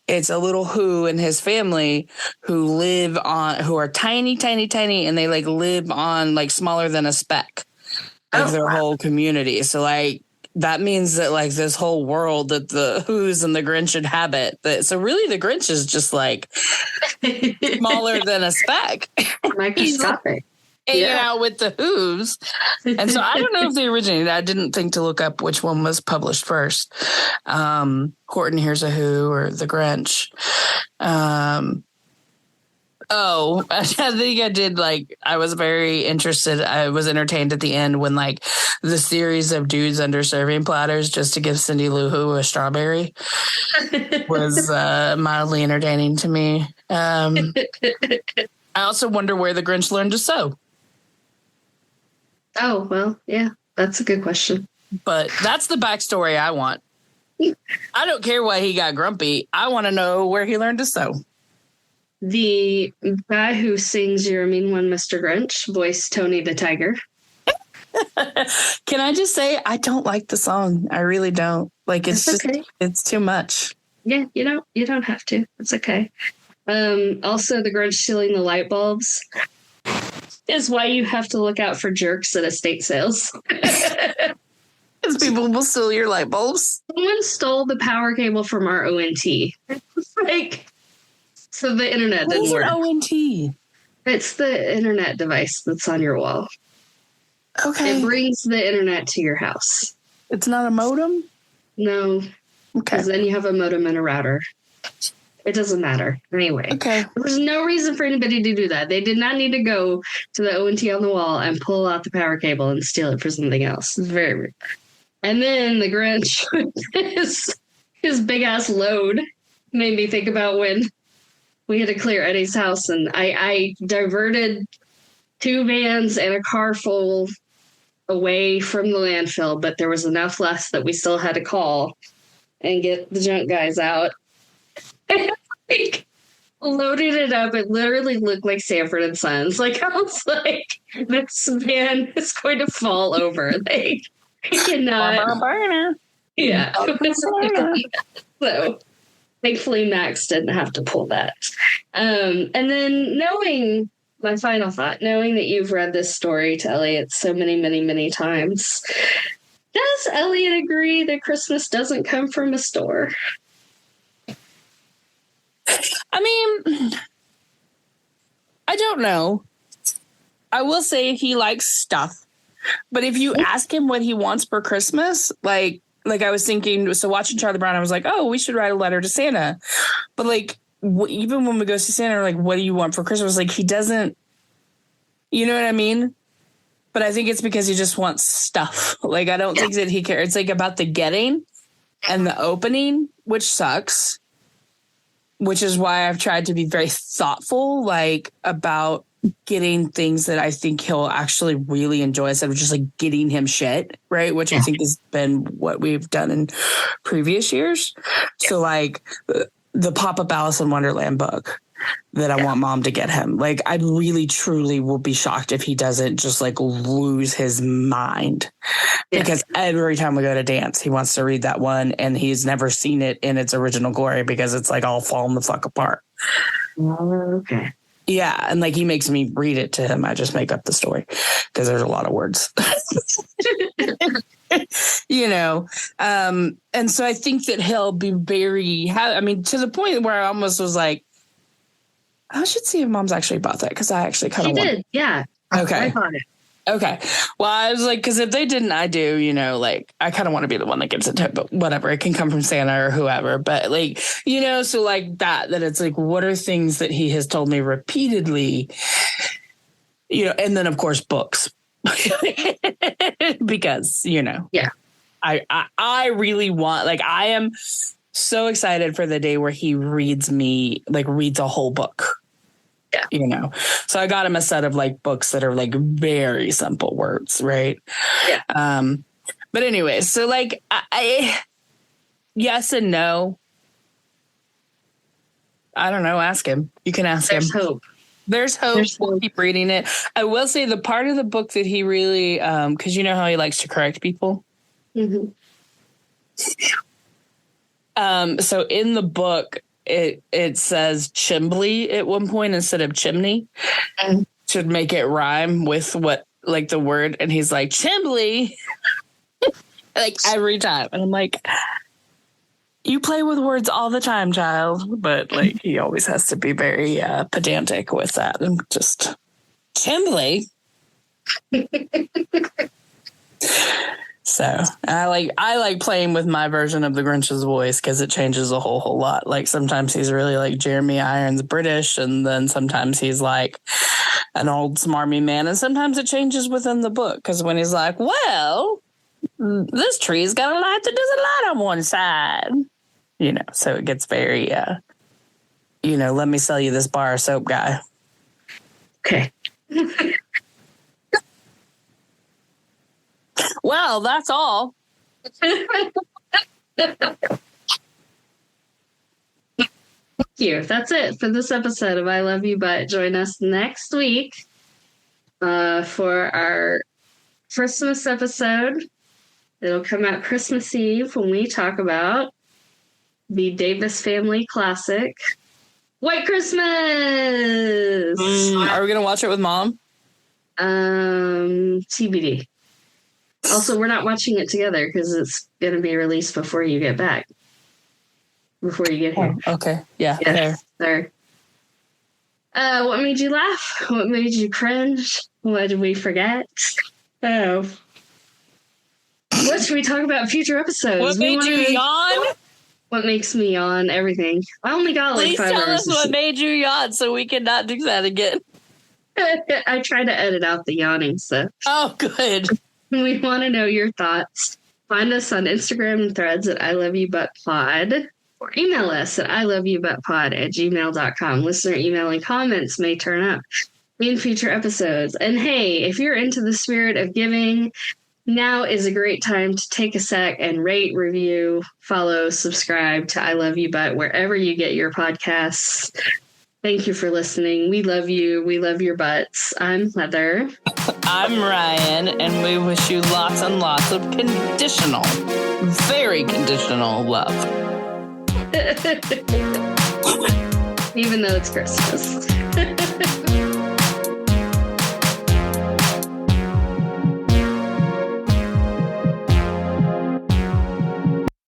it's a little Who and his family who are tiny, tiny, tiny, and they like live on like smaller than a speck of their whole community. So like, that means that like this whole world that the Who's and the Grinch inhabit. So really the Grinch is just like smaller than a speck. Microscopic. Hanging out with the Who's. And so I don't know if they originated. I didn't think to look up which one was published first. Horton Hears a Who or the Grinch. I think I did I was very interested. I was entertained at the end when the series of dudes under serving platters just to give Cindy Lou Who a strawberry was mildly entertaining to me. I also wonder where the Grinch learned to sew. Oh, well, yeah, that's a good question. But that's the backstory I want. I don't care why he got grumpy. I want to know where he learned to sew. The guy who sings You're a Mean One, Mr. Grinch, voiced Tony the Tiger. Can I just say, I don't like the song. I really don't. It's just, okay. It's too much. Yeah, you don't have to. It's okay. Also, the Grinch stealing the light bulbs is why you have to look out for jerks at estate sales. Because people will steal your light bulbs. Someone stole the power cable from our ONT. So the internet didn't work. What is an ONT? It's the internet device that's on your wall. Okay. It brings the internet to your house. It's not a modem? No. Okay. Because then you have a modem and a router. It doesn't matter. Anyway. Okay. There's no reason for anybody to do that. They did not need to go to the ONT on the wall and pull out the power cable and steal it for something else. It's very rude. And then the Grinch, his big-ass load, made me think about when we had to clear Eddie's house, and I diverted 2 vans and a car full away from the landfill, but there was enough left that we still had to call and get the junk guys out. And loaded it up. It literally looked like Sanford and Sons. I was like, this van is going to fall over. I cannot. Yeah. So thankfully, Max didn't have to pull that. And then knowing my final thought, knowing that you've read this story to Elliot so many, many, many times, does Elliot agree that Christmas doesn't come from a store? I mean, I don't know. I will say he likes stuff. But if you ask him what he wants for Christmas, like I was thinking, so watching Charlie Brown, I was like, oh, we should write a letter to Santa. But even when we go see Santa, we're like, what do you want for Christmas? Like, he doesn't You know what I mean? But I think it's because he just wants stuff. Like, I don't think that he cares. It's like about the getting and the opening, which sucks, which is why I've tried to be very thoughtful, like, about getting things that I think he'll actually really enjoy instead of just like getting him shit, right? Which I think has been what we've done in previous years. So like the pop-up Alice in Wonderland book that I want mom to get him. Like, I really truly will be shocked if he doesn't just like lose his mind, because every time we go to dance, he wants to read that one and he's never seen it in its original glory because it's like all falling the fuck apart. Okay. Yeah. And like, he makes me read it to him. I just make up the story because there's a lot of words, you know? And so I think that he'll be very, I mean, to the point where I almost was like, I should see if mom's actually bought that, because I actually kind of did. Yeah. Okay. I bought it. Okay. Well, I was like, because if they didn't, I do, you know, like, I kind of want to be the one that gives it to him, but whatever. It can come from Santa or whoever. But like, you know, so like that it's like, what are things that he has told me repeatedly, you know, and then of course books, because, you know, I really want, like, I am so excited for the day where he reads a whole book. Yeah. You know, so I got him a set of like books that are like very simple words. Right. Yeah. But anyway, so like, I yes and no. I don't know. Ask him. You can ask him. There's hope. We'll keep reading it. I will say the part of the book that he really, because you know how he likes to correct people. Mm-hmm. So in the book, it says chimbly at one point instead of chimney, to make it rhyme with what, like, the word. And he's like, chimbly, like every time. And I'm like, you play with words all the time, child. But like, he always has to be very pedantic with that. And just chimbly. So I like playing with my version of the Grinch's voice, because it changes a whole lot. Like, sometimes he's really like Jeremy Irons British, and then sometimes he's like an old smarmy man, and sometimes it changes within the book, because when he's like, well, this tree's got a light that doesn't light on one side, you know, so it gets very you know, let me sell you this bar of soap guy. Okay. Well, that's all. Thank you. That's it for this episode of I Love You But. Join us next week for our Christmas episode. It'll come out Christmas Eve when we talk about the Davis Family classic, White Christmas. Are we going to watch it with mom? TBD. Also, we're not watching it together because it's going to be released before you get back. Before you get here. Oh, okay. Yeah. Fair. Sorry. What made you laugh? What made you cringe? What did we forget? Oh. What should we talk about in future episodes? What made you yawn? What makes me yawn? Everything. I only got like 5 hours. Please tell us what made you yawn so we cannot do that again. I try to edit out the yawning stuff. Oh, good. We want to know your thoughts. Find us on Instagram and Threads at ILoveYouButPod, or email us at ILoveYouButPod@gmail.com. Listener email and comments may turn up in future episodes. And hey, if you're into the spirit of giving, now is a great time to take a sec and rate, review, follow, subscribe to I Love You But wherever you get your podcasts. Thank you for listening. We love you. We love your butts. I'm Heather. I'm Ryan, and we wish you lots and lots of conditional, very conditional love. Even though it's Christmas.